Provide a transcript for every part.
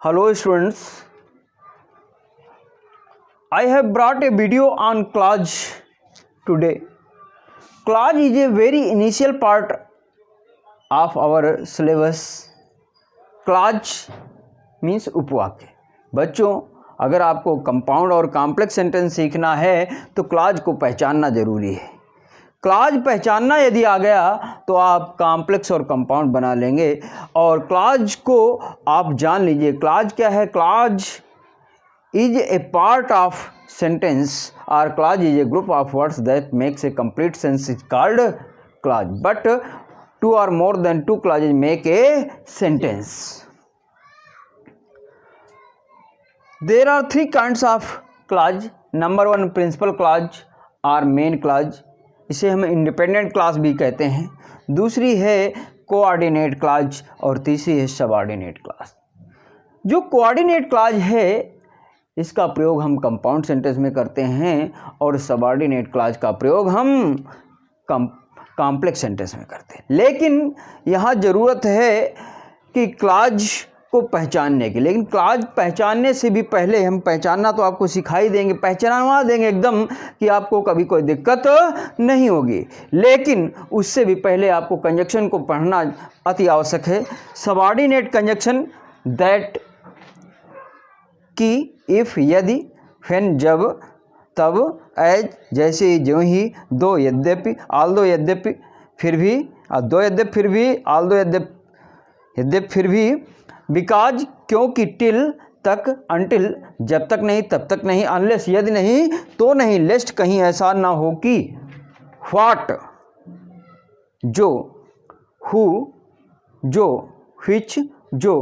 Hello students, I have brought a video on clause today. Clause is a very initial part of our syllabus. Clause means उपवाक्य. बच्चों, अगर आपको compound और complex sentence सीखना है तो clause को पहचानना ज़रूरी है. क्लॉज पहचानना यदि आ गया तो आप कॉम्प्लेक्स और कंपाउंड बना लेंगे. और क्लॉज को आप जान लीजिए. क्लॉज क्या है? Clause is a part of sentence और clause is a group of words that makes a complete sense is called clause. But two or more than two clauses make a sentence. There are three kinds of clause. Number one, principal clause और main clause. इसे हम independent clause भी कहते हैं. दूसरी है coordinate clause और तीसरी है सबऑर्डिनेट क्लॉज. जो कोऑर्डिनेट क्लॉज है इसका प्रयोग हम कंपाउंड सेंटेंस में करते हैं और सबऑर्डिनेट क्लॉज का प्रयोग हम कॉम्प्लेक्स सेंटेंस में करते हैं. लेकिन यहाँ ज़रूरत है कि क्लॉज को पहचानने की. लेकिन क्लॉज पहचानने से भी पहले हम पहचानना तो आपको सिखाई देंगे, पहचानवा देंगे एकदम कि आपको कभी कोई दिक्कत नहीं होगी. लेकिन उससे भी पहले आपको कंजक्शन को पढ़ना अति आवश्यक है. सबऑर्डिनेट कंजक्शन दैट कि, इफ़, यदि, व्हेन, जब, तब, एज, जैसे, ज्यों ही, दो, यद्यपि, ऑल्दो, यद्यपि, फिर भी, दो, यद्यपि, फिर भी, ऑल्दो, यद्यपि, फिर भी, बिकॉज, क्योंकि, टिल, तक, अनटिल, जब तक नहीं तब तक नहीं, अनलेस, यदि नहीं तो नहीं, लेस्ट, कहीं ऐसा ना हो कि, व्हाट, जो, हु, जो, व्हिच, जो,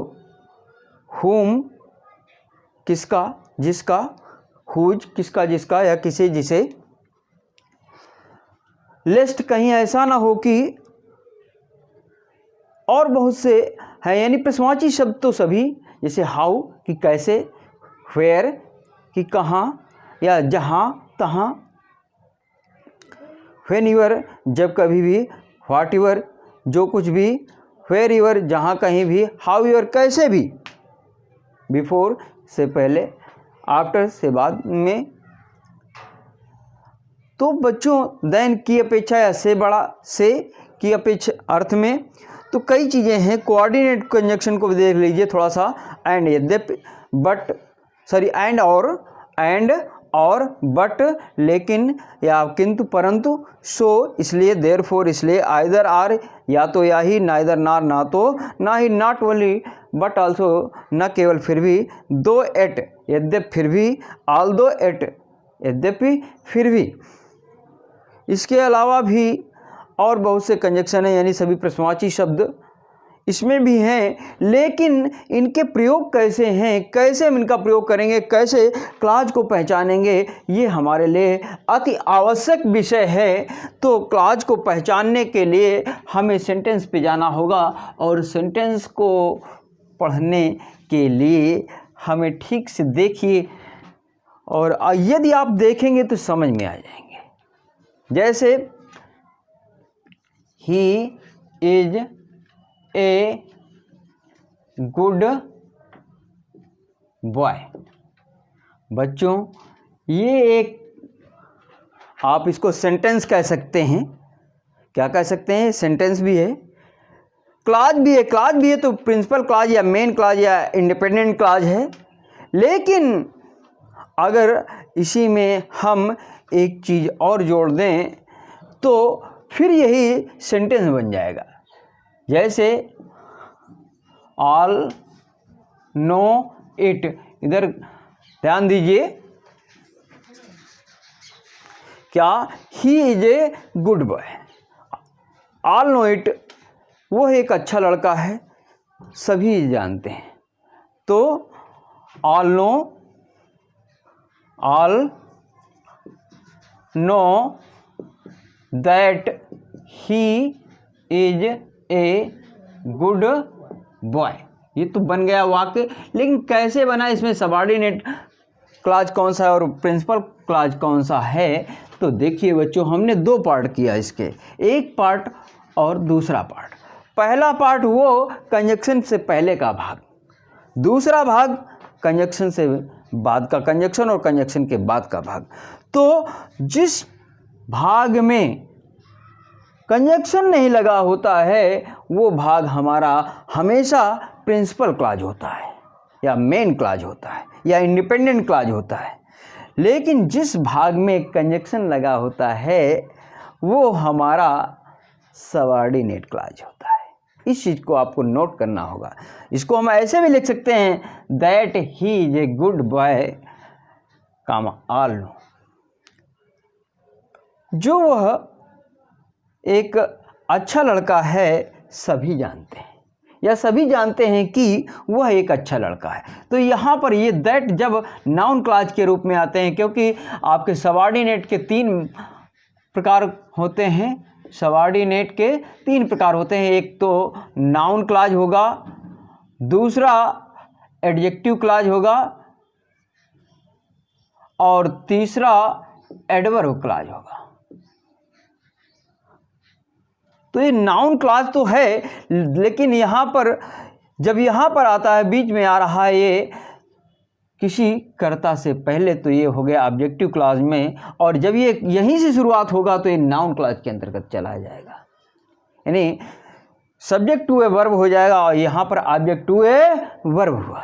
हुम, किसका, जिसका, हुज, किसका जिसका या किसे जिसे, लेस्ट, कहीं ऐसा ना हो कि, और बहुत से हैं. यानी प्रश्नवाची शब्द तो सभी, जैसे हाउ कि कैसे, वेयर कि कहाँ या जहाँ तहाँ, व्हेन यूर जब कभी भी, व्हाट यूर जो कुछ भी, वेयर यूर जहाँ कहीं भी, हाउ यूर कैसे भी, बिफोर से पहले, आफ्टर से बाद में. तो बच्चों देन की अपेक्षा या से बड़ा, से की अपेक्षा अर्थ में. तो कई चीज़ें हैं. कोऑर्डिनेट कंजक्शन को देख लीजिए थोड़ा सा. एंड, यद्यपि, बट, सॉरी, एंड और बट, लेकिन या किंतु परंतु, सो इसलिए, देयरफॉर इसलिए, आइदर आर या तो या ही, नाइदर नार ना तो ना ही, नॉट ओनली बट आल्सो न केवल फिर भी, दो एट यद्यपि फिर भी, ऑल्दो एट यद्यपि फिर भी. इसके अलावा भी और बहुत से कंजक्शन हैं. यानी सभी प्रश्नवाची शब्द इसमें भी हैं. लेकिन इनके प्रयोग कैसे हैं, कैसे हम इनका प्रयोग करेंगे, कैसे क्लॉज को पहचानेंगे, ये हमारे लिए अति आवश्यक विषय है. तो क्लॉज को पहचानने के लिए हमें सेंटेंस पे जाना होगा और सेंटेंस को पढ़ने के लिए हमें ठीक से देखिए और यदि आप देखेंगे तो समझ में आ जाएंगे. जैसे ही इज ए गुड बॉय. बच्चों ये एक, आप इसको सेंटेंस कह सकते हैं. क्या कह सकते हैं? सेंटेंस भी है, क्लॉज भी है. क्लॉज भी है तो प्रिंसिपल क्लॉज या मेन क्लॉज या इंडिपेंडेंट क्लॉज है. लेकिन अगर इसी में हम एक चीज़ और जोड़ दें तो फिर यही सेंटेंस बन जाएगा. जैसे ऑल नो इट. इधर ध्यान दीजिए, क्या, ही is a good boy. All know it, वो एक अच्छा लड़का है, सभी जानते हैं. तो all know that he is a good boy. ये तो बन गया वाक्य. लेकिन कैसे बना, इसमें सबऑर्डिनेट क्लॉज कौन सा है और प्रिंसिपल क्लॉज कौन सा है? तो देखिए बच्चों, हमने दो पार्ट किया इसके, एक पार्ट और दूसरा पार्ट. पहला पार्ट वो कंजक्शन से पहले का भाग, दूसरा भाग कंजक्शन से बाद का, कंजक्शन और कंजक्शन के बाद का भाग। तो जिस भाग में कंजक्शन नहीं लगा होता है वो भाग हमारा हमेशा प्रिंसिपल क्लॉज होता है या मेन क्लॉज होता है या इंडिपेंडेंट क्लॉज होता है। लेकिन जिस भाग में कंजक्शन लगा होता है वो हमारा सबऑर्डिनेट क्लॉज होता है। इस चीज़ को आपको नोट करना होगा। इसको हम ऐसे भी लिख सकते हैं, that he is a good boy comma all no, जो वह एक अच्छा लड़का है सभी जानते हैं, या सभी जानते हैं कि वह एक अच्छा लड़का है। तो यहाँ पर ये दैट जब नाउन क्लॉज के रूप में आते हैं, क्योंकि आपके सबऑर्डिनेट के 3 प्रकार होते हैं, सबऑर्डिनेट के 3 प्रकार होते हैं। एक तो नाउन क्लॉज होगा, दूसरा एडजेक्टिव क्लॉज होगा और तीसरा एडवर्ब क्लॉज होगा। तो ये नाउन क्लॉज तो है, लेकिन यहाँ पर जब यहाँ पर आता है, बीच में आ रहा है ये किसी कर्ता से पहले, तो ये हो गया ऑब्जेक्टिव क्लॉज में, और जब ये यहीं से शुरुआत होगा तो ये नाउन क्लॉज के अंतर्गत चला जाएगा, यानी सब्जेक्ट टू ए वर्ब हो जाएगा, और यहाँ पर ऑब्जेक्ट टू ए वर्ब हुआ।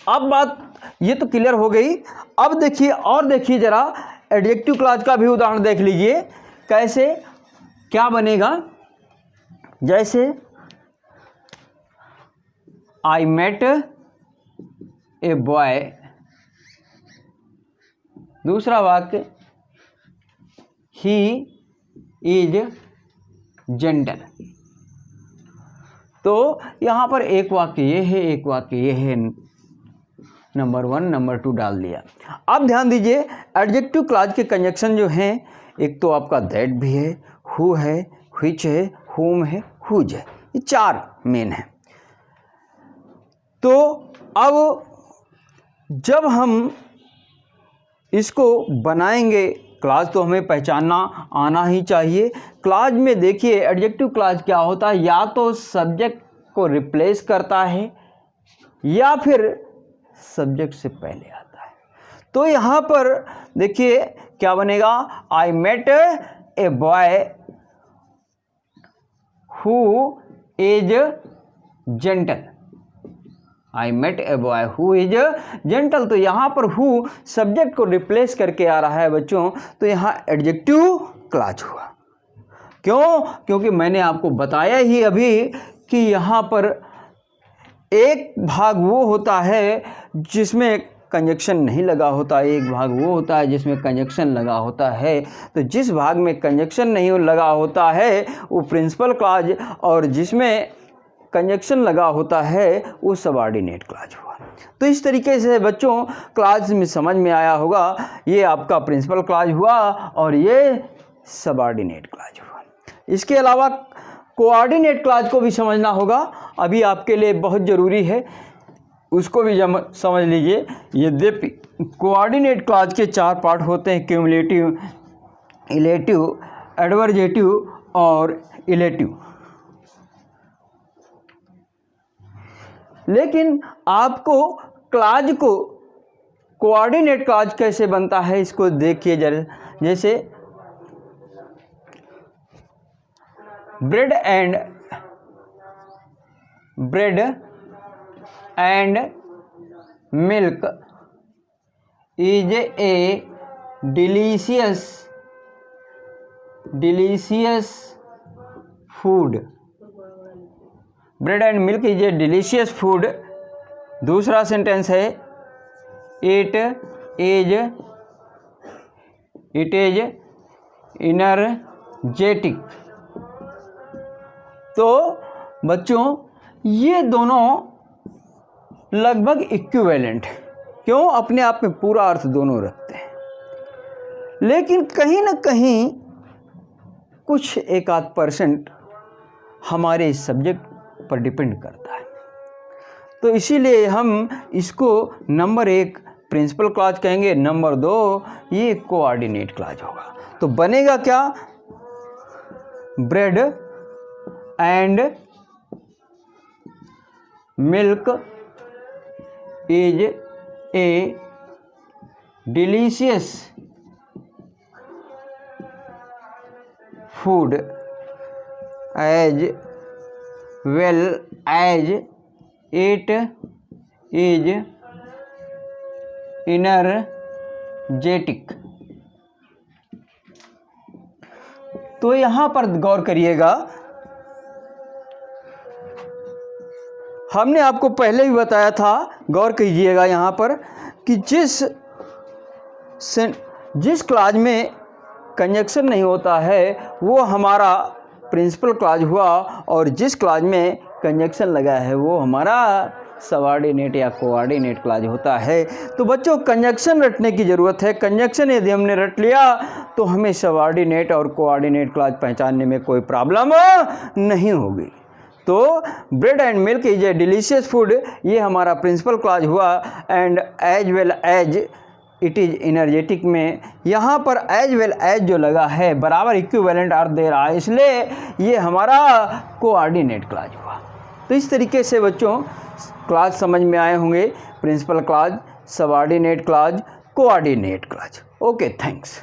अब बात ये तो क्लियर हो गई। अब देखिए, और देखिए जरा एडजेक्टिव क्लॉज का भी उदाहरण देख लीजिए, कैसे क्या बनेगा। जैसे आई मेट ए बॉय, दूसरा वाक्य ही इज जेंटल। तो यहाँ पर एक वाक्य ये है, एक वाक्य ये है, नंबर 1 नंबर 2 डाल दिया। अब ध्यान दीजिए, एडजेक्टिव क्लॉज के कंजक्शन जो हैं, एक तो आपका दैट भी है, हु है, व्हिच है, हुम है, हुज है, ये 4 मेन है। तो अब जब हम इसको बनाएंगे, क्लॉज तो हमें पहचानना आना ही चाहिए। क्लॉज में देखिए एडजेक्टिव क्लॉज क्या होता है, या तो सब्जेक्ट को रिप्लेस करता है या फिर सब्जेक्ट से पहले आता है। तो यहाँ पर देखिए क्या बनेगा, I met a boy who is gentle. I met a boy who is gentle. तो यहाँ पर हु सब्जेक्ट को रिप्लेस करके आ रहा है बच्चों, तो यहाँ एडजेक्टिव क्लॉज हुआ। क्यों? क्योंकि मैंने आपको बताया ही अभी कि यहाँ पर एक भाग वो होता है जिसमें कंजक्शन नहीं लगा होता, एक भाग वो होता है जिसमें कंजक्शन लगा होता है। तो जिस भाग में कंजक्शन नहीं लगा होता है वो प्रिंसिपल क्लॉज, और जिसमें कंजक्शन लगा होता है वो सबऑर्डिनेट क्लॉज हुआ। तो इस तरीके से बच्चों क्लॉज में समझ में आया होगा, ये आपका प्रिंसिपल क्लॉज हुआ और ये सबऑर्डिनेट क्लॉज हुआ। इसके अलावा कोऑर्डिनेट क्लॉज को भी समझना होगा, अभी आपके लिए बहुत ज़रूरी है, उसको भी समझ लीजिए। यद्यपि कोऑर्डिनेट क्लॉज के 4 पार्ट होते हैं, क्यूमुलेटिव, इलेटिव, एडवर्जेटिव और इलेटिव। लेकिन आपको क्लॉज को कोऑर्डिनेट क्लॉज कैसे बनता है इसको देखिए जरा। जैसे bread and milk is a delicious food. Bread and milk is a delicious food. दूसरा सेंटेंस है इट इज इनर्जेटिक। तो बच्चों ये दोनों लगभग इक्विवेलेंट है। क्यों? अपने आप में पूरा अर्थ दोनों रखते हैं, लेकिन कहीं ना कहीं कुछ 1-8% हमारे सब्जेक्ट पर डिपेंड करता है। तो इसीलिए हम इसको नंबर 1 प्रिंसिपल क्लॉज कहेंगे, नंबर 2 ये कोऑर्डिनेट क्लॉज होगा। तो बनेगा क्या, bread and milk is a delicious food as well as it is energetic. तो यहाँ पर गौर करिएगा, हमने आपको पहले भी बताया था, गौर कीजिएगा यहाँ पर कि जिस क्लॉज में कंजक्शन नहीं होता है वो हमारा प्रिंसिपल क्लॉज हुआ, और जिस क्लॉज में कंजक्शन लगा है वो हमारा सबऑर्डिनेट या कोऑर्डिनेट क्लॉज होता है। तो बच्चों कंजक्शन रटने की ज़रूरत है। कंजक्शन यदि हमने रट लिया तो हमें सबऑर्डिनेट और कोऑर्डिनेट क्लॉज पहचानने में कोई प्रॉब्लम नहीं होगी। तो bread and milk is a delicious food, ये हमारा प्रिंसिपल क्लॉज हुआ, and as well as it is energetic में यहाँ पर एज वेल एज जो लगा है बराबर इक्विवेलेंट अर्थ दे रहा है, इसलिए ये हमारा कोऑर्डिनेट क्लॉज हुआ। तो इस तरीके से बच्चों क्लॉज समझ में आए होंगे, principal clause, subordinate clause, coordinate clause. Okay, thanks.